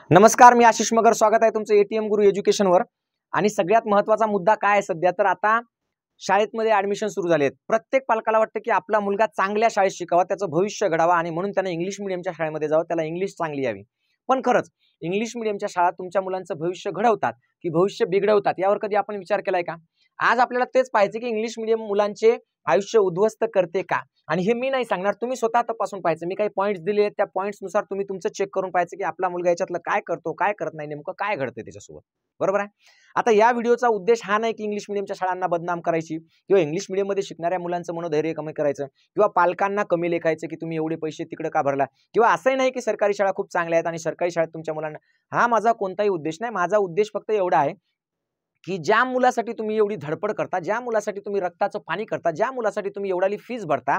नमस्कार, मी आशिष मगर. स्वागत आहे तुमचं एटीएम गुरु एज्युकेशनवर. आणि सगळ्यात महत्त्वाचा मुद्दा काय आहे सध्या तर आता शाळेमध्ये ॲडमिशन सुरू झाले आहेत. प्रत्येक पालकाला वाटतं की आपला मुलगा चांगल्या शाळेत शिकावा, त्याचं भविष्य घडावा आणि म्हणून त्याने इंग्लिश मीडियमच्या शाळेमध्ये जावं, त्याला इंग्लिश चांगली यावी. पण खरंच इंग्लिश मीडियमच्या शाळा तुमच्या मुलांचं भविष्य घडवतात की भविष्य बिघडवतात, यावर कधी आपण विचार केलाय का? आज आपल्याला तेच पाहायचं की इंग्लिश मीडियम मुलांचे आयुष्य उद्ध्वस्त करते का? आणि हे मी नाही सांगणार, तुम्ही स्वतः तपासून पाहायचं. मी काही पॉईंट्स दिले आहेत, त्या पॉईंट्सनुसार तुम्ही तुमचं चेक करून पाहायचं की आपला मुलगा याच्यातलं काय करतो, काय करत नाही, नेमकं काय घडतंय त्याच्यासोबत. बरोबर आहे? आता या व्हिडिओचा उद्देश हा नाही की इंग्लिश मीडियमच्या शाळांना बदनाम करायची किंवा इंग्लिश मीडियममध्ये शिकणाऱ्या मुलांचं मनोधैर्य कमी करायचं किंवा पालकांना कमी लेखायचं की तुम्ही एवढे पैसे तिकडे का भरला, किंवा असंही नाही की सरकारी शाळा खूप चांगल्या आहेत आणि सरकारी शाळेत तुमच्या मुलांना. हा माझा कोणताही उद्देश नाही. माझा उद्देश फक्त एवढा आहे की ज्या मुलासाठी तुम्ही एवढी धडपड करता, ज्या मुलासाठी तुम्ही रक्ताचं पाणी करता, ज्या मुलासाठी तुम्ही एवढाली फीस भरता,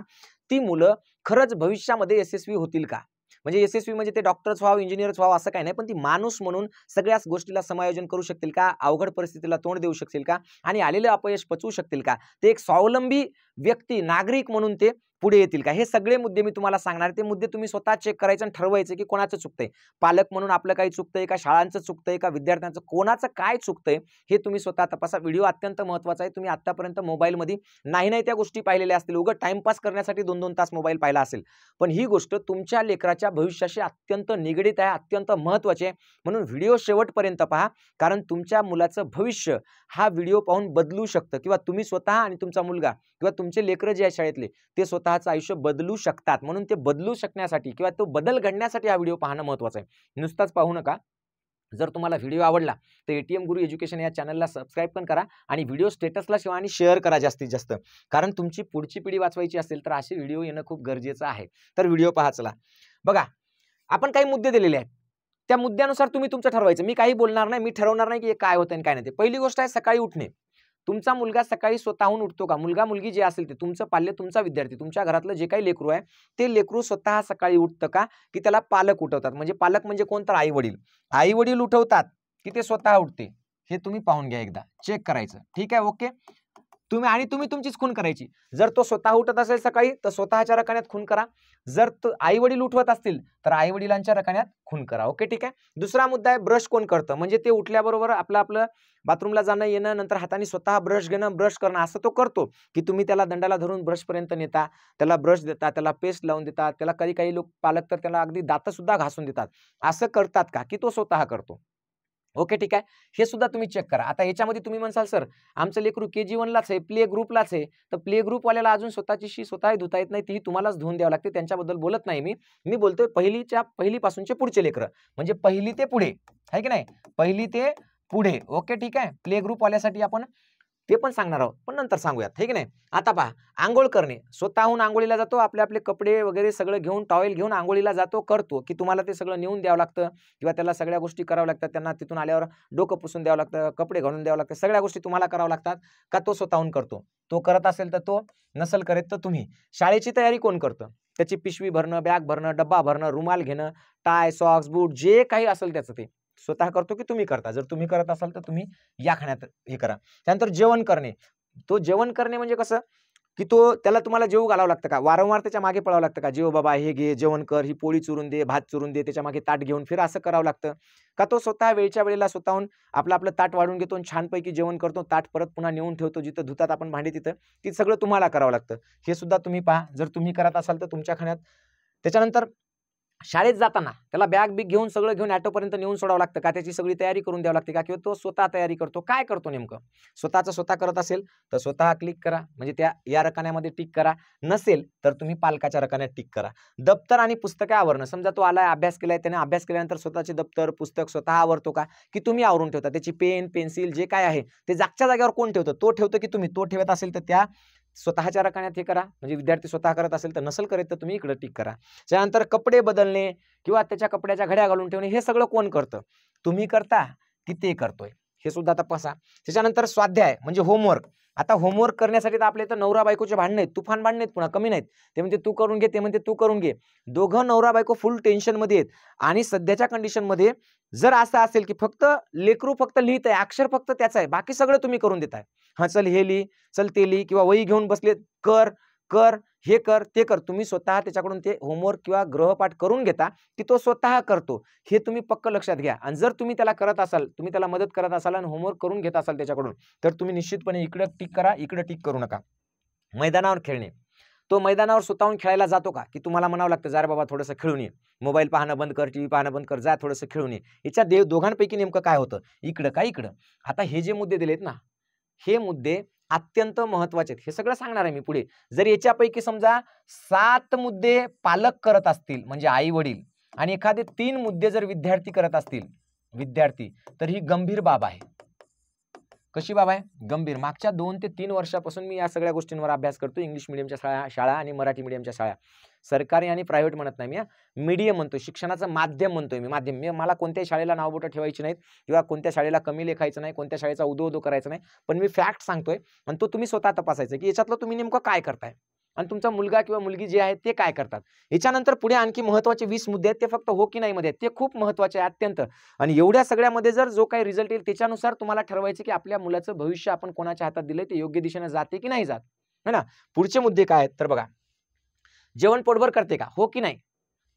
ती मुलं खरंच भविष्यामध्ये यशस्वी होतील का? म्हणजे यशस्वी म्हणजे ते डॉक्टरच व्हावं, इंजिनियरच व्हावं असं काही नाही, पण ती माणूस म्हणून सगळ्याच गोष्टीला समायोजन करू शकतील का? अवघड परिस्थितीला तोंड देऊ शकतील का? आणि आलेलं अपयश पचवू शकतील का? ते एक स्वावलंबी व्यक्ती, नागरिक म्हणून ते पुढे येतील का? हे सगळे मुद्दे मी तुम्हाला सांगणार. ते मुद्दे तुम्ही स्वतः चेक करायचे आणि ठरवायचे की कोणाचं चुकतंय. पालक म्हणून आपलं काही चुकतंय का? शाळांचं चुकतंय का? विद्यार्थ्यांचं कोणाचं काय चुकतंय हे तुम्ही स्वतः तपासा. व्हिडिओ अत्यंत महत्त्वाचा आहे. तुम्ही आतापर्यंत मोबाईलमध्ये नाही त्या गोष्टी पाहिलेल्या असतील, उगाच टाइमपास करण्यासाठी 2-2 तास मोबाईल पाहिला असेल, पण ही गोष्ट तुमच्या लेकराच्या भविष्याशी अत्यंत निगडीत आहे, अत्यंत महत्त्वाची आहे. म्हणून व्हिडिओ शेवटपर्यंत पहा, कारण तुमच्या मुलाचं भविष्य हा व्हिडिओ पाहून बदलू शकतं, किंवा तुम्ही स्वतः आणि तुमचा मुलगा किंवा तुमचे लेकरं जे आहे शाळेतले ते स्वतःचं आयुष्य बदलू शकतात. म्हणून ते बदलू शकण्यासाठी किंवा तो बदल घडण्यासाठी हा व्हिडिओ पाहणं महत्त्वाचं आहे. नुसताच पाहू नका. जर तुम्हाला व्हिडिओ आवडला तर एटीएम गुरु एज्युकेशन या चॅनलला सबस्क्राईब पण करा आणि व्हिडिओ स्टेटसला शिवा आणि शेअर करा जास्तीत जास्त, कारण तुमची पुढची पिढी वाचवायची असेल तर असे व्हिडिओ येणं खूप गरजेचं आहे. तर व्हिडिओ पहा. चला बघा, आपण काही मुद्दे दिलेले आहेत, त्या मुद्द्यानुसार तुम्ही तुमचं ठरवायचं. मी काही बोलणार नाही, मी ठरवणार नाही की काय होतं आणि काय नाही. ते पहिली गोष्ट आहे सकाळी उठणे. तुमचा मुलगा सकाळी स्वतःहून उठतो का? मुलगा मुलगी जे असेल ते तुमचं पाल्य, तुमचा विद्यार्थी, तुमच्या घरातलं जे काही लेकरू आहे ते लेकरू स्वतः सकाळी उठतं का, की त्याला पालक उठवतात? म्हणजे पालक म्हणजे कोण? तर आई वडील. आई वडील उठवतात की ते स्वतः उठते, हे तुम्ही पाहून घ्या, एकदा चेक करायचं. ठीक आहे, ओके. तुम्ही तुमचीच खून करायची. जर तो स्वतः उठत असेल सकाळी तर स्वतःच्या रकान्यात खून करा. जर तो आई वडील उठवत असतील तर आई वडिलांच्या रकान्यात खून करा. ओके, ठीक आहे. दुसरा मुद्दा आहे ब्रश कोण करतं. म्हणजे ते उठल्याबरोबर आपलं बाथरूमला जाणं येणं, नंतर हाताने स्वतः ब्रश घेणं, ब्रश करणं, असं तो करतो की तुम्ही त्याला दंडाला धरून ब्रशपर्यंत नेता, त्याला ब्रश देता, त्याला पेस्ट लावून देतात, त्याला काही लोक पालक तर त्याला अगदी दात सुद्धा घासून देतात. असं करतात का, की तो स्वतः करतो? ओके, ठीक आहे. हे सुद्धा तुम्ही चेक करा. आता याच्यामध्ये तुम्ही म्हणसाल सर आमचं लेकरू KG 1लाच आहे, प्ले ग्रुपलाच आहे, तर प्ले ग्रुपवाल्याला अजून स्वतःची शी स्वतःही धुता येत नाही, तीही तुम्हालाच धुवून द्यावं लागते. त्यांच्याबद्दल बोलत नाही मी बोलतोय पहिलीपासूनचे पुढचे लेकरं, म्हणजे पहिली ते पुढे, आहे की नाही? पहिली ते पुढे. ओके, ठीक आहे. प्ले ग्रुपवाल्यासाठी आपण ते पण सांगणार आहोत, पण नंतर सांगूयात, हे की नाही? आता पहा, आंघोळ करणे. स्वतःहून आंघोळीला जातो, आपले कपडे वगैरे सगळं घेऊन, टॉवेल घेऊन आंघोळीला जातो, करतो की तुम्हाला ते सगळं नेऊन द्यावं लागतं किंवा त्याला सगळ्या गोष्टी कराव्या लागतात. त्यांना तिथून आल्यावर डोकं पुसून द्यावं लागतं, कपडे घालून द्यावं लागतं, सगळ्या गोष्टी तुम्हाला कराव्या लागतात का तो स्वतःहून करतो? तो करत असेल तर तो, नसेल करत तर तुम्ही. शाळेची तयारी कोण करतं? त्याची पिशवी भरणं, बॅग भरणं, डब्बा भरणं, रुमाल घेणं, टाय, सॉक्स, बूट जे काही असेल त्याचं ते स्वतः करतो की तुम्ही करता? जर तुम्ही करत असाल तर तुम्ही या खाण्यात हे करा. त्यानंतर जेवण करणे. तो जेवण करणे म्हणजे कसं, की त्याला तुम्हाला जेवू घालावं लागतं का? वारंवार त्याच्या मागे पळावं लागतं का? जेव बाबा, हे घे, जेवण कर, ही पोळी चुरून दे, भात चुरून दे, त्याच्या मागे ताट घेऊन फिर, असं करावं लागतं का? तो स्वतः वेळच्या वेळेला स्वतःहून आपलं ताट वाढून घेतो आणि छानपैकी जेवण करतो, ताट परत पुन्हा नेऊन ठेवतो जिथं धुतात आपण भांडी, तिथं ती सगळं तुम्हाला करावं लागतं. हे सुद्धा तुम्ही पहा, जर तुम्ही करत असाल तर तुमच्या खाण्यात. त्याच्यानंतर शाळेत जाताना त्याला बॅग बिग घेऊन सगळं घेऊन ॲटोपर्यंत नेऊन सोडावं लागतं का? त्याची सगळी तयारी करून द्यावं लागते का? किंवा तो स्वतः तयारी करतो? काय करतो नेमकं? स्वतःचं स्वतः करत असेल तर स्वतः क्लिक करा, म्हणजे या रकान्यामध्ये टिक करा. नसेल तर तुम्ही पालकाच्या रकान्यात टिक करा. दप्तर आणि पुस्तके आवरणं. समजा तो आलाय, अभ्यास केलाय, त्याने अभ्यास केल्यानंतर स्वतःचे दप्तर पुस्तक स्वतः आवरतो का, की तुम्ही आवरून ठेवता? त्याची पेन पेन्सिल जे काय आहे ते जागच्या जागेवर कोण ठेवतं? तो ठेवतो की तुम्ही? तो ठेवत असेल तर त्या स्वतःच्या रकान्यात हे करा, म्हणजे विद्यार्थी स्वतः करत असेल तर, नसेल करत तर तुम्ही इकडे टिक करा. त्यानंतर कपडे बदलणे किंवा त्याच्या कपड्याच्या घड्या घालून ठेवणे, हे सगळं कोण करतं? तुम्ही करता की ते करतोय? हे सुद्धा तपासा. त्याच्यानंतर स्वाध्याय म्हणजे होमवर्क. आता होमवर्क करण्यासाठी तर आपल्या इथं नवरा बायकोचे भांडण आहेत, तुफान भांडण आहेत, पुन्हा कमी नाहीत. ते म्हणते तू करून घे, ते म्हणते तू करून घे. दोघं नवरा बायको फुल टेन्शनमध्ये आहेत. आणि सध्याच्या कंडिशनमध्ये जर असं असेल की लेकरू फक्त लिहित आहे, अक्षर फक्त त्याचं आहे, बाकी सगळं तुम्ही करून देताय. हा चल हे लिही, चल ते लिही, किंवा वही घेऊन बसलेत, कर, कर, हे कर, ते कर. तुम्ही स्वतः त्याच्याकडून ते होमवर्क किंवा गृहपाठ करून घेता की तो स्वतः करतो, हे तुम्ही पक्क लक्षात घ्या. आणि जर तुम्ही त्याला करत असाल, तुम्ही त्याला मदत करत असाल आणि होमवर्क करून घेत असाल त्याच्याकडून, तर तुम्ही निश्चितपणे इकडे टिक करा, इकडे टिक करू नका. मैदानावर खेळणे, तो मैदानावर स्वतःहून खेळायला जातो का, की तुम्हाला म्हणावं लागतं जा रे बाबा थोडंसं खेळून ये, मोबाईल पाहणं बंद कर, टीव्ही पाहणं बंद कर, जा थोडंसं खेळून ये. याच्या दोघांपैकी नेमकं काय होतं, इकडं का इकडं? आता हे जे मुद्दे दिलेत ना, हे मुद्दे अत्यंत महत्वाचे आहेत. हे सगळं सांगणार आहे मी पुढे. जर याच्यापैकी समजा 7 मुद्दे पालक करत असतील म्हणजे आई वडील, आणि एखादे 3 मुद्दे जर विद्यार्थी करत असतील, विद्यार्थी, तर ही गंभीर बाब आहे. कशी बाब आहे? गंभीर. मागच्या 2 ते 3 वर्षापासून मी या सगळ्या गोष्टींवर अभ्यास करतो. इंग्लिश मिडियमच्या शाळा आणि मराठी मिडियमच्या शाळा, सरकारी आणि प्रायव्हेट म्हणत नाही मी, मीडियम म्हणतो, शिक्षणाचं माध्यम म्हणतोय मी, माध्यम. मला कोणत्याही शाळेला नावबोटं ठेवायची नाहीत किंवा कोणत्या शाळेला कमी लेखायचं नाही, कोणत्या शाळेचा उदो करायचं नाही, पण मी फॅक्ट सांगतोय आणि तो तुम्ही स्वतः तपासायचं की याच्यातलं तुम्ही नेमकं काय करताय आणि तुमचा मुलगा किंवा मुलगी जे आहे ते काय करतात. याच्यानंतर पुढे आणखी महत्वाचे 20 मुद्दे आहेत, ते फक्त हो की नाही मध्ये आहेत, ते खूप महत्वाचे आहे अत्यंत. आणि एवढ्या सगळ्यामध्ये जर जो काही रिझल्ट येईल त्याच्यानुसार तुम्हाला ठरवायचं की आपल्या मुलाचं भविष्य आपण कोणाच्या हातात दिलंय, ते योग्य दिशेने जाते की नाही जात, है ना. पुढचे मुद्दे काय आहेत तर बघा, जेवण पोटभर करते का, हो की नाही.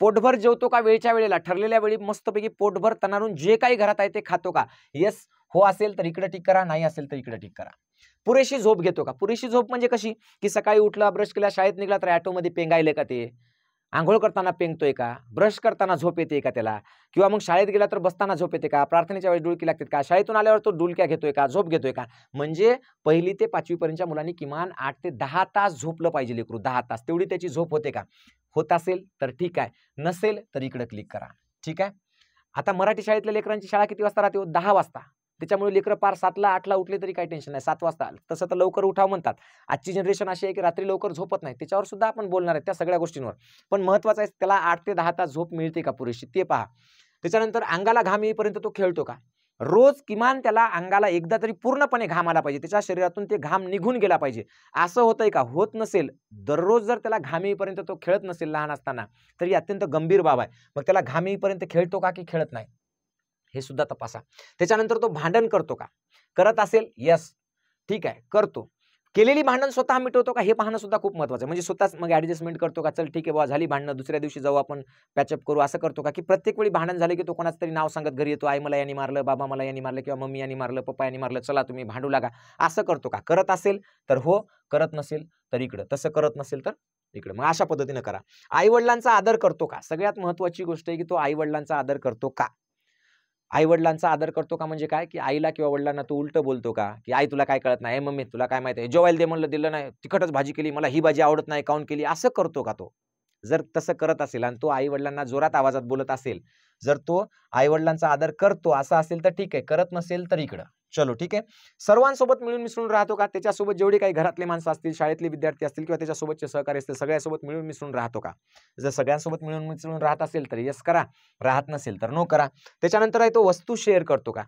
पोटभर जेवतो का वेळच्या वेळेला, ठरलेल्या वेळी मस्तपैकी पोटभर तणारून जे काही घरात आहे ते खातो का, येस हो असेल तर इकडे टिक करा, नाही असेल तर इकडे टिक करा. पुरेशी झोप घेतो का. पुरेशी झोप म्हणजे कशी, की सकाळी उठला, ब्रश केला, शाळेत निघाला तर ऑटोमध्ये पेंगायले का ते, आंघोळ करताना पेंगतोय का, ब्रश करताना झोप येते का त्याला, किंवा मग शाळेत गेला तर बसताना झोप येते का, प्रार्थनेच्या वेळी डुलकी लागते का, शाळेतून आल्यावर तो डुलक्या घेतोय का, झोप घेतोय का. म्हणजे 1ली ते 5वी पर्यंतच्या मुलांनी किमान 8 ते 10 तास झोपलं पाहिजे लेकरू, 10 तास, तेवढी त्याची झोप होते का. होत असेल तर ठीक आहे, नसेल तर इकडे क्लिक करा. ठीक आहे. आता मराठी शाळेतल्या लेकरांची शाळा किती वाजता राहते, 10 वाजता. त्याच्यामुळे लेकरं पार 7ला 8ला उठले तरी काही टेन्शन नाही, 7 वाजता. तसं तर लवकर उठाव म्हणतात. आजची जनरेशन अशी आहे की रात्री लवकर झोपत नाही, त्याच्यावर सुद्धा आपण बोलणार आहे, त्या सगळ्या गोष्टींवर. पण महत्वाचं आहे त्याला 8 ते 10 तास झोप मिळते का पुरेशी, ते पहा. त्याच्यानंतर अंगाला घाम येईपर्यंत तो खेळतो का. रोज किमान त्याला अंगाला एकदा तरी पूर्णपणे घाम आला पाहिजे, त्याच्या शरीरातून ते घाम निघून गेला पाहिजे. असं होतंय का, होत नसेल, दररोज जर त्याला घाम येईपर्यंत तो खेळत नसेल लहान असताना, तर ही अत्यंत गंभीर बाब आहे. मग त्याला घाम येईपर्यंत खेळतो का की खेळत नाही, हे सुद्धा तपासा. त्याच्यानंतर तो भांडण करतो का, करत असेल यस ठीक आहे करतो. केलेली भांडण स्वतः मिटवतो का, हे पाहणं सुद्धा खूप महत्वाचं आहे. म्हणजे स्वतःच मग ऍडजस्टमेंट करतो का, चल ठीक आहे बाबा झाली भांडणं, दुसऱ्या दिवशी जाऊ आपण पॅचअप करू, असं करतो का, की प्रत्येक वेळी भांडण झाले की तो कोणाच तरी नाव सांगत घरी येतो, आई मला यांनी मारलं, बाबा मला यांनी मारलं, किंवा मम्मी यांनी मारलं, पप्पा यांनी मारलं, चला तुम्ही भांडू लागा, असं करतो का. करत असेल तर हो, करत नसेल तर इकडं, तसं करत नसेल तर इकडे. मग अशा पद्धतीने करा. आई वडिलांचा आदर करतो का, सगळ्यात महत्वाची गोष्ट आहे की तो आई वडिलांचा आदर करतो का. आई वडिलांचा आदर करतो का म्हणजे काय, की आईला किंवा वडिलांना तो उलट बोलतो का, की आई तुला काय कळत नाही, मम्मी तुला काय माहिती आहे, जेवायला दे म्हणलं दिलं नाही, तिखटच भाजी केली, मला ही भाजी आवडत नाही, काऊन केली, असं करतो का तो. जर तसं करत असेल आणि तो आई वडिलांना जोरात आवाजात बोलत असेल, जर तो आई वडिलांचा आदर करतो असं असेल तर ठीक आहे, करत नसेल तर इकडं. चलो ठीक आहे. सर्वांसोबत मिळून मिसळून राहतो का, त्याच्यासोबत जेवढे काही घरातले माणसं असतील, शाळेतले विद्यार्थी असतील किंवा त्याच्यासोबतचे सहकारी असतील, सगळ्यासोबत मिळून मिसळून राहतो का. जर सगळ्यांसोबत मिळून मिसळून राहत असेल तर यस करा, राहत नसेल तर नो करा. त्याच्यानंतर आहे तो वस्तू शेअर करतो का,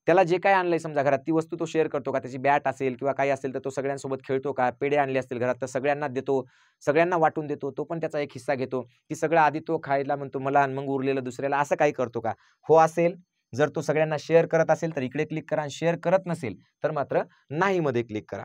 त्याला जे काय आणलंय समजा घरात ती वस्तू तो शेअर करतो का, त्याची बॅट असेल किंवा काही असेल तर तो सगळ्यांसोबत खेळतो का, पेढे आणले असतील घरात तर सगळ्यांना देतो, सगळ्यांना वाटून देतो, तो पण त्याचा एक हिस्सा घेतो, की सगळं आधी तो खायला म्हणतो मला आणि मग उरलेलं दुसऱ्याला, असं काही करतो का. हो असेल, जर तो सगळ्यांना शेअर करत असेल तर इकडे क्लिक करा, शेअर करत नसेल तर मात्र नाही मध्ये क्लिक करा.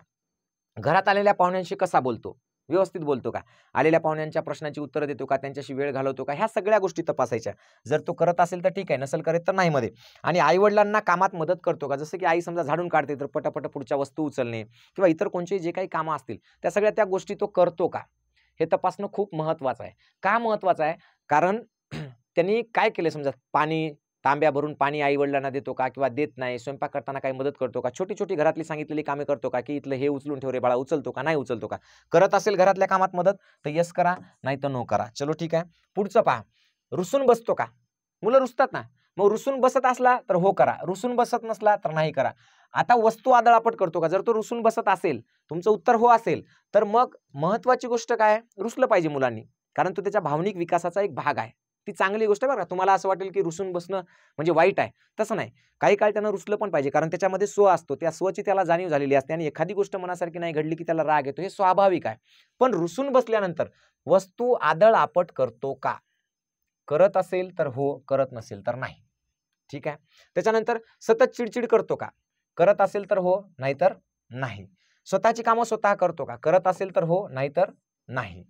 घरात आलेल्या पाहुण्यांशी कसा बोलतो, व्यवस्थित बोलतो का, आलेल्या पाहुण्यांच्या प्रश्नांची उत्तरं देतो का, त्यांच्याशी वेळ घालवतो का, ह्या सगळ्या गोष्टी तपासायच्या. जर तो करत असेल तर ठीक आहे, नसेल करत तर नाही मध्ये. आणि आई वडिलांना कामात मदत करतो का, जसं की आई समजा झाडून काढते तर पटापट पुढच्या वस्तू उचलणे किंवा इतर कोणते जे काही कामं असतील त्या सगळ्या त्या गोष्टी तो करतो का, हे तपासणं खूप महत्वाचं आहे. का महत्वाचं आहे, कारण त्यांनी काय केलं, समजा पाणी तांब्या भरून पाणी आई वडिलांना देतो का किंवा देत नाही, स्वयंपाक करताना काही मदत करतो का, छोटी छोटी घरातली सांगितलेली कामे करतो का, की इथलं हे उचलून ठेव रे बाळा, उचलतो का, नाही उचलतो का. करत असेल घरातल्या कामात मदत तर यस करा, नाही तर नो करा. चलो ठीक आहे. पुढचं पहा, रुसून बसतो का. मुलं रुसतात ना, मग रुसून बसत असला तर हो करा, रुसून बसत नसला तर नाही करा. आता वस्तू आदळापट करतो का, जर तो रुसून बसत असेल, तुमचं उत्तर हो असेल तर मग महत्वाची गोष्ट काय, रुसलं पाहिजे मुलांनी, कारण तो त्याच्या भावनिक विकासाचा एक भाग आहे. ती चांगली गोष्ट आहे बरं का. तुम्हाला असं वाटेल की रुसून बसणं म्हणजे वाईट आहे, तसं नाही. काही काळ त्यानं रुसलं पण पाहिजे, कारण त्याच्यामध्ये स्व असतो, त्या स्वची त्याला जाणीव झालेली असते आणि एखादी गोष्ट मनासारखी नाही घडली की त्याला राग येतो, हे स्वाभाविक आहे. पण रुसून बसल्यानंतर वस्तू आदळ आपट करतो का, करत असेल तर हो, करत नसेल तर नाही. ठीक आहे. त्याच्यानंतर सतत चिडचिड करतो का, करत असेल तर हो, नाहीतर नाही. स्वतःची कामं स्वतः करतो का, करत असेल तर हो, नाहीतर नाही.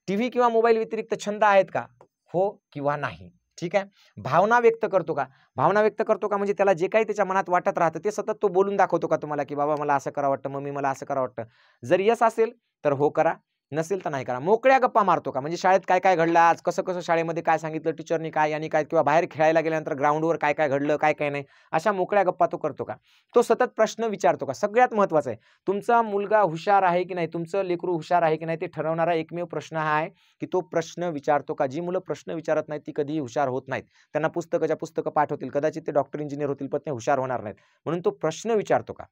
टीव्ही किंवा मोबाईल व्यतिरिक्त छंद आहेत का? हो किंवा नाही. ठीक आहे. भावना व्यक्त करतो का? भावना व्यक्त करतो का म्हणजे त्याला जे काही त्याच्या मनात वाटत राहतं ते सतत तो बोलून दाखवतो का तुम्हाला, की बाबा मला असं करावं वाटतं, मम्मी मला असं करावं वाटतं. जर यस असेल तर हो करा, नसेल तर नाही करा. मोकळ्या गप्पा मारतो का? म्हणजे शाळेत काय काय घडलं आज, कसं कसं शाळेमध्ये काय सांगितलं टीचरनी, काय यांनी काय, किंवा बाहेर खेळायला गेल्यानंतर ग्राउंडवर काय काय घडलं, काय काय नाही, अशा मोकळ्या गप्पा तो करतो का? तो सतत प्रश्न विचारतो का? सगळ्यात महत्त्वाचं आहे, तुमचा मुलगा हुशार आहे की नाही, तुमचं लेकरू हुशार आहे की नाही ते ठरवणारा एकमेव प्रश्न हा आहे, की तो प्रश्न विचारतो का? जी मुलं प्रश्न विचारत नाहीत ती कधीही हुशार होत नाहीत. त्यांना पुस्तकं पाठ होतील, कदाचित ते डॉक्टर इंजिनियर होतील, पण ते हुशार होणार नाहीत. म्हणून तो प्रश्न विचारतो का?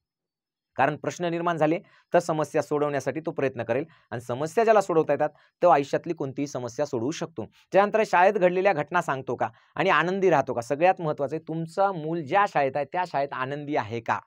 कारण प्रश्न निर्माण झाले तर समस्या सोडवण्यासाठी तो प्रयत्न करेल, आणि समस्या ज्याला सोडवता येतात तो आयुष्यातली कोणतीही समस्या सोडवू शकतो. त्यानंतर शाळेत घडलेल्या घटना सांगतो का आणि आनंदी राहतो का? सगळ्यात महत्त्वाचं आहे, तुमचं मूल ज्या शाळेत आहे त्या शाळेत आनंदी आहे का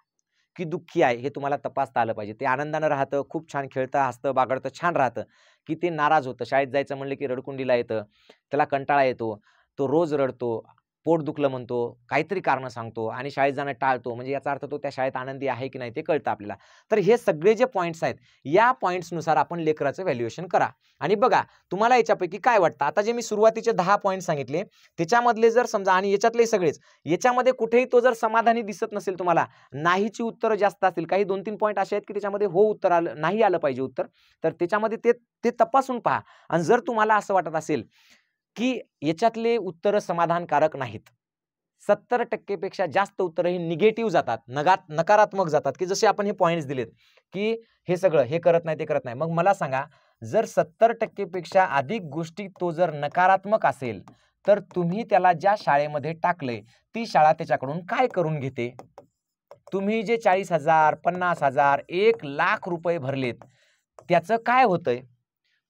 की दुःखी आहे हे तुम्हाला तपासता आलं पाहिजे. ते आनंदानं राहतं, खूप छान खेळतं, हसतं, बागडतं, छान राहतं, की ते नाराज होतं, शाळेत जायचं म्हणलं की रडकुंडीला येतं, त्याला कंटाळा येतो, तो रोज रडतो, पोट दुखलं म्हणतो, काहीतरी कारणं सांगतो आणि शाळेत जाणं टाळतो. म्हणजे याचा अर्थ तो त्या शाळेत आनंदी आहे की नाही ते कळतं आपल्याला. तर हे सगळे जे पॉईंट्स आहेत, या पॉईंट्सनुसार आपण लेकराचं व्हॅल्युएशन करा आणि बघा तुम्हाला याच्यापैकी काय वाटतं. आता जे मी सुरुवातीचे 10 पॉईंट सांगितले त्याच्यामधले जर समजा, आणि याच्यातले सगळेच, याच्यामध्ये कुठेही तो जर समाधानी दिसत नसेल तुम्हाला, नाहीची उत्तरं जास्त असतील, काही 2-3 पॉईंट असे आहेत की त्याच्यामध्ये हो उत्तर आलं, नाही आलं पाहिजे उत्तर, तर त्याच्यामध्ये ते तपासून पहा. आणि जर तुम्हाला असं वाटत असेल की याच्यातले उत्तरं समाधानकारक नाहीत, 70% पेक्षा जास्त उत्तरं ही निगेटिव्ह जातात, नकारात्मक जातात, की जसे आपण हे पॉईंट्स दिलेत, की हे सगळं हे करत नाही, ते करत नाही. मग मला सांगा, जर 70% पेक्षा अधिक गोष्टी तो जर नकारात्मक असेल, तर तुम्ही त्याला ज्या शाळेमध्ये टाकलंय ती शाळा त्याच्याकडून काय करून घेते? तुम्ही जे 40,000, 50,000, 1,00,000 रुपये भरलेत, त्याचं काय होतंय?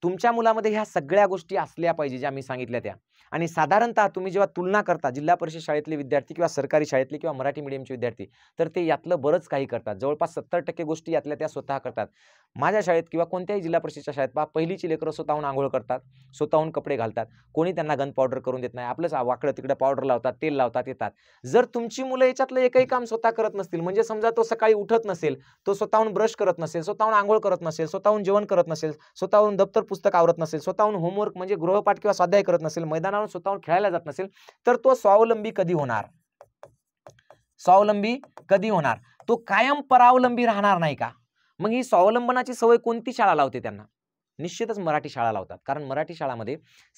तुमच्या मुलामध्ये ह्या सगळ्या गोष्टी असल्या पाहिजे ज्या मी सांगितल्या त्या. आणि साधारणतः तुम्ही जेव्हा तुलना करता जिल्हा परिषद शाळेतले विद्यार्थी किंवा सरकारी शाळेतले किंवा मराठी मीडियमचे विद्यार्थी, तर ते यातलं बरंच काही करतात. जवळपास 70% गोष्टी यातल्या त्या स्वतः करतात. माझ्या शाळेत किंवा कोणत्याही जिल्हा परिषदच्या शाळेत पहा, पहिलीची लेकरं स्वतःहून अंघोळ करतात, स्वतःहून कपडे घालतात. कोणी त्यांना गन पावडर करून देत नाही. आपलंच वाकडं तिकडं पावडर लावतात, तेल लावतात, येतात. जर तुमची मुलं याच्यातलं एकही काम स्वतः करत नसतील, म्हणजे समजा तो सकाळी उठत नसेल, तो स्वतःहून ब्रश करत नसेल, स्वतःहून अंघोळ करत नसेल, स्वतःहून जेवण करत नसेल, स्वतःहून दप्तर पुस्तक आवरत नसेल, स्वतःहून होमवर्क म्हणजे गृहपाठ किंवा स्वाध्याय करत नसेल, मैदानावर स्वतःहून खेळायला जात नसेल, तर तो स्वावलंबी कधी होणार? स्वावलंबी कधी होणार? तो कायम परावलंबी राहणार नाही का? मग ही स्वावलंबनाची सवय कोणती शाळा लावते त्यांना? निश्चितच मराठी शाळा लावतात. कारण मराठी शाळामध्ये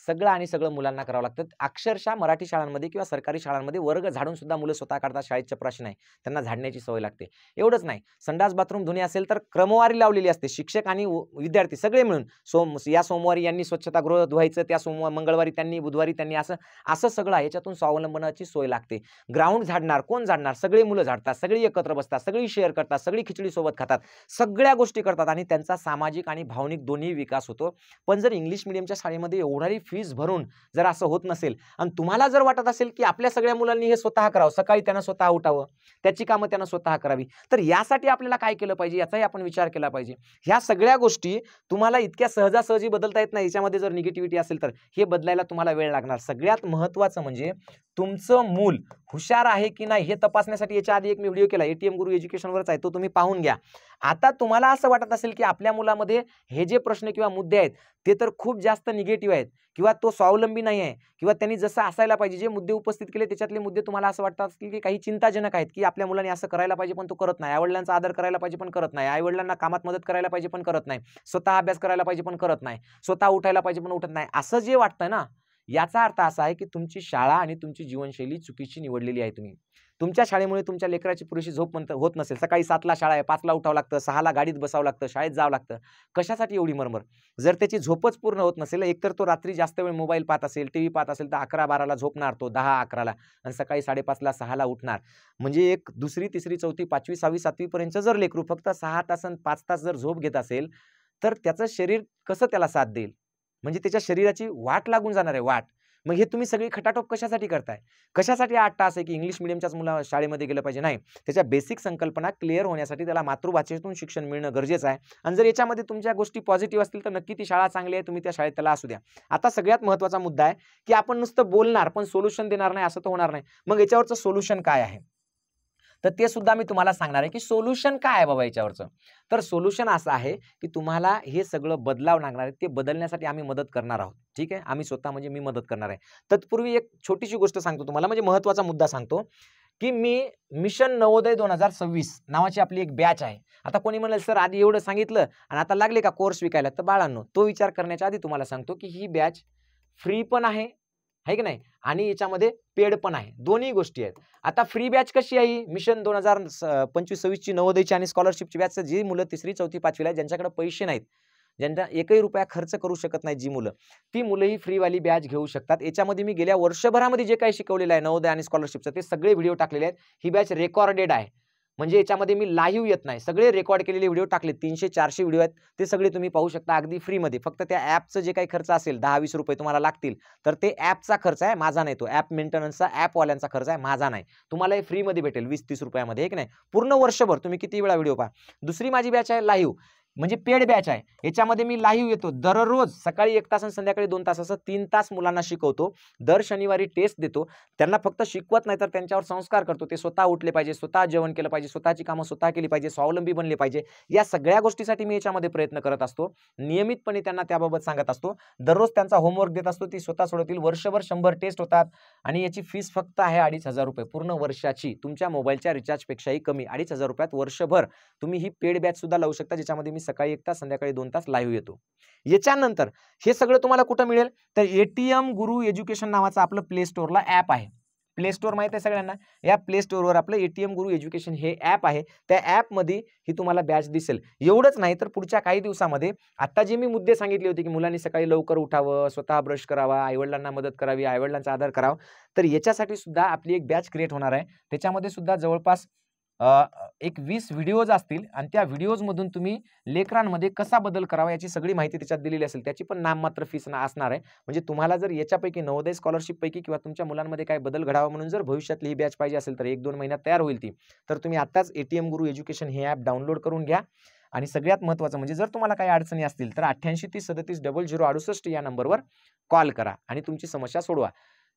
सगळं आणि सगळं मुलांना करावं लागतं. अक्षरशः मराठी शाळांमध्ये किंवा सरकारी शाळांमध्ये वर्ग झाडून सुद्धा मुलं स्वतः काढतात. शाळेत चपराशी नाही, त्यांना झाडण्याची सवय लागते. एवढंच नाही, संडास बाथरूम धुणे असेल तर क्रमवारी लावलेली असते. शिक्षक आणि विद्यार्थी सगळे मिळून या सोमवारी यांनी स्वच्छतागृह धुवायचं, त्या मंगळवारी त्यांनी, बुधवारी त्यांनी, असं सगळं याच्यातून स्वावलंबनाची सोय लागते. ग्राउंड झाडणार कोण? झाडणार सगळे मुलं झाडतात, सगळी एकत्र बसतात, सगळी शेअर करतात, सगळी खिचडी सोबत खातात, सगळ्या गोष्टी करतात आणि त्यांचा सामाजिक आणि भावनिक दोन्ही विकास होतो. पण जर इंग्लिश मीडियमच्या शाळेमध्ये एवढी फीस भरून जर असं होत नसेल आणि तुम्हाला जर वाटत असेल की आपल्या सगळ्या मुलांनी हे स्वतः करावं, सकाळी त्यांना स्वतः उठावं, त्याची कामं त्यांना स्वतः करावी, तर यासाठी आपल्याला काय केलं पाहिजे याचाही आपण विचार केला पाहिजे. ह्या सगळ्या गोष्टी तुम्हाला इतक्या सहजासहजी बदलता येत नाही. याच्यामध्ये जर निगेटिव्हिटी असेल तर हे बदलायला तुम्हाला वेळ लागणार. सगळ्यात महत्त्वाचं म्हणजे तुमचं मूल हुशार आहे की नाही हे तपासण्यासाठी याच्या आधी एक मी व्हिडिओ केला, एटीएम गुरु एज्युकेशनवरच आहे, तो तुम्ही पाहून घ्या. आता तुम्हाला असं वाटत असेल की आपल्या मुलामध्ये हे जे प्रश्न किंवा मुद्दे आहेत ते तर खूप जास्त निगेटिव्ह आहेत, किंवा तो स्वावलंबी नाही आहे, किंवा त्यांनी जसं असायला पाहिजे, जे मुद्दे उपस्थित केले त्याच्यातले मुद्दे तुम्हाला असं वाटतात की काही चिंताजनक आहेत, की आपल्या मुलांनी असं करायला पाहिजे पण तो करत नाही, आईवडिलांचा आदर करायला पाहिजे पण करत नाही, आईवडिलांना कामात मदत करायला पाहिजे पण करत नाही, स्वतः अभ्यास करायला पाहिजे पण करत नाही, स्वतः उठायला पाहिजे पण उठत नाही, असं जे वाटतं ना, याचा अर्थ असा आहे की तुमची शाळा आणि तुमची जीवनशैली चुकीची निवडलेली आहे तुम्ही. तुमच्या शाळेमुळे तुमच्या लेकराची पुरेशी झोप होत नसेल, सकाळी 7ला शाळा आहे, 5ला उठावं लागतं, 6ला गाडीत बसावं लागतं, शाळेत जावं लागतं, कशासाठी एवढी मरमर? जर त्याची झोपच पूर्ण होत नसेल, एकतर तो रात्री जास्त वेळ मोबाईल पाहत असेल, टीव्ही पाहत असेल, तर 11-12ला झोपणार तो, 10-11ला, आणि सकाळी 5:30ला 6ला उठणार. म्हणजे एक 2री, 3री, 4थी, 5वी, 6वी, 7वी पर्यंत जर लेकरू फक्त 6 तास आणि 5 तास जर झोप घेत असेल, तर त्याचं शरीर कसं त्याला साथ देईल? म्हणजे त्याच्या शरीराची वाट लागून जाणार आहे, वाट. मग हे तुम्ही सगळी खटाटोप कशासाठी करताय? कशासाठी 8 तास आहे की इंग्लिश मीडियमच्याच मुला शाळेमध्ये गेलं पाहिजे? नाही, त्याच्या बेसिक संकल्पना क्लिअर होण्यासाठी त्याला मातृभाषेतून शिक्षण मिळणं गरजेचं आहे. आणि जर याच्यामध्ये तुमच्या गोष्टी पॉझिटिव्ह असतील तर नक्की ती शाळा चांगली आहे, तुम्ही त्या शाळेत त्याला असू द्या. आता सगळ्यात महत्त्वाचा मुद्दा आहे की आपण नुसतं बोलणार पण सोल्युशन देणार नाही, असं तर होणार नाही. मग याच्यावरचं सोल्युशन काय आहे? तर ते सुद्धा मी तुम्हाला सांगणार आहे की सोल्युशन काय आहे बाबा याच्यावरचं. तर सोल्युशन असं आहे की तुम्हाला हे सगळं बदलावं लागणार आहे. ते बदलण्यासाठी आम्ही मदत करणार आहोत. ठीक आहे, आम्ही स्वतः म्हणजे मी मदत करणार आहे. तत्पूर्वी एक छोटीशी गोष्ट सांगतो तुम्हाला, म्हणजे महत्त्वाचा मुद्दा सांगतो की मी मिशन नवोदय 2026 नावाची आपली एक बॅच आहे. आता कोणी म्हणेल सर आधी एवढं सांगितलं आणि आता लागले का कोर्स विकायला, तर बाळांनो तो विचार करण्याच्या आधी तुम्हाला सांगतो की ही बॅच फ्री पण आहे की नाही, आणि याच्यामध्ये पेड पण आहे, दोन्ही गोष्टी आहेत. आता फ्री बॅच कशी आहे, मिशन 2025-26 ची नवोदयची आणि स्कॉलरशिपची बॅच, जी मुलं 3री 4थी 5वीला ज्यांच्याकडे पैसे नाहीत, ज्यांना एकही रुपया खर्च करू शकत नाही जी मुलं, ती मुलंही फ्रीवाली बॅच घेऊ शकतात. याच्यामध्ये मी गेल्या वर्षभरामध्ये जे काही शिकवलेलं आहे नवोदय आणि स्कॉलरशिपचं ते सगळे व्हिडिओ टाकलेले आहेत. ही बॅच रेकॉर्डेड आहे, म्हणजे याच्यामध्ये मी लाईव्ह येत नाही, सगळे रेकॉर्ड केलेले व्हिडिओ टाकले. 300-400 व्हिडिओ आहेत, ते सगळे तुम्ही पाहू शकता अगदी फ्रीमध्ये. फक्त त्या ॲपचं जे काही खर्च असेल 10-20 रुपये तुम्हाला लागतील, तर ते ॲपचा खर्च आहे, माझा नाही. तो ॲप मेंटेनन्सचा ॲपवाल्यांचा खर्च आहे, माझा नाही. तुम्हाला हे फ्रीमध्ये भेटेल 20-30 रुपयामध्ये, आहे की नाही, पूर्ण वर्षभर तुम्ही किती वेळा व्हिडिओ पहा. दुसरी माझी बॅच आहे लाईव्ह, म्हणजे पेड बॅच आहे. याच्यामध्ये मी लाईव्ह येतो दररोज, सकाळी 1 तास आणि संध्याकाळी 2 तास, असं 3 तास मुलांना शिकवतो. दर शनिवारी टेस्ट देतो. त्यांना फक्त शिकवत नाही तर त्यांच्यावर संस्कार करतो. ते स्वतः उठले पाहिजे, स्वतः जेवण केलं पाहिजे, स्वतःची कामं स्वतः केली पाहिजे, स्वावलंबी बनले पाहिजे. या सगळ्या गोष्टीसाठी मी याच्यामध्ये प्रयत्न करत असतो. नियमितपणे त्यांना त्याबाबत सांगत असतो. दररोज त्यांचा होमवर्क देत असतो, ती स्वतः सोडवतील. वर्षभर 100 टेस्ट होतात आणि याची फीस फक्त आहे 2,500 रुपये पूर्ण वर्षाची. तुमच्या मोबाईलच्या रिचार्जपेक्षाही कमी 2,500 रुपयात वर्षभर तुम्ही ही पेड बॅच सुद्धा लावू शकता, ज्याच्यामध्ये मी सकाळी 1 तास संध्याकाळी 2 तास लाईव्ह येतो. याच्यानंतर हे सगळं तुम्हाला कुठं मिळेल, तर एटीएम गुरु एज्युकेशन नावाचं आपलं प्ले स्टोअरला ॲप आहे. प्ले स्टोअर माहिती आहे सगळ्यांना. या प्ले स्टोअरवर आपलं एटीएम गुरु एज्युकेशन हे ॲप आहे. त्या ॲपमध्ये ही तुम्हाला बॅच दिसेल. एवढंच नाही तर पुढच्या काही दिवसामध्ये आता जे मी मुद्दे सांगितले होते की मुलांनी सकाळी लवकर उठावं, स्वतः ब्रश करावा, आईवडिलांना मदत करावी, आईवडिलांचा आदर करावा, तर याच्यासाठी सुद्धा आपली एक बॅच क्रिएट होणार आहे. त्याच्यामध्ये सुद्धा जवळपास एक 20 व्हिडिओज असतील आणि त्या व्हिडिओजमधून तुम्ही लेकरांमध्ये कसा बदल करावा याची सगळी माहिती त्याच्यात दिलेली असेल. त्याची पण नाममात्र फीस असणार आहे. म्हणजे तुम्हाला जर याच्यापैकी नवोदय स्कॉलरशिपपैकी किंवा तुमच्या मुलांमध्ये काय बदल घडावा म्हणून जर भविष्यातली ही बॅच पाहिजे असेल तर 1-2 महिन्यात तयार होईल ती. तर तुम्ही आत्ताच एटीएम गुरु एज्युकेशन हे ॲप डाउनलोड करून घ्या. आणि सगळ्यात महत्त्वाचं म्हणजे जर तुम्हाला काही अडचणी असतील तर 88 30 37 0068 या नंबरवर कॉल करा आणि तुमची समस्या सोडवा.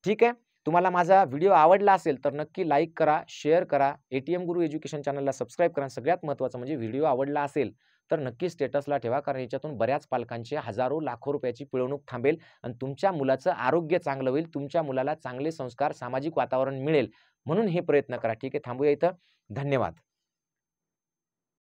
ठीक आहे. तुम्हाला माझा व्हिडिओ आवडला असेल तर नक्की लाईक करा, शेअर करा, एटीएम गुरु एज्युकेशन चॅनलला सबस्क्राईब करा. सगळ्यात महत्त्वाचं म्हणजे व्हिडिओ आवडला असेल तर नक्की स्टेटसला ठेवा, कारण याच्यातून बऱ्याच पालकांचे हजारो लाखो रुपयाची पिळवणूक थांबेल आणि तुमच्या मुलाचं आरोग्य चांगलं होईल, तुमच्या मुलाला चांगले संस्कार, सामाजिक वातावरण मिळेल. म्हणून हे प्रयत्न करा. ठीक आहे, थांबूया इथं. धन्यवाद.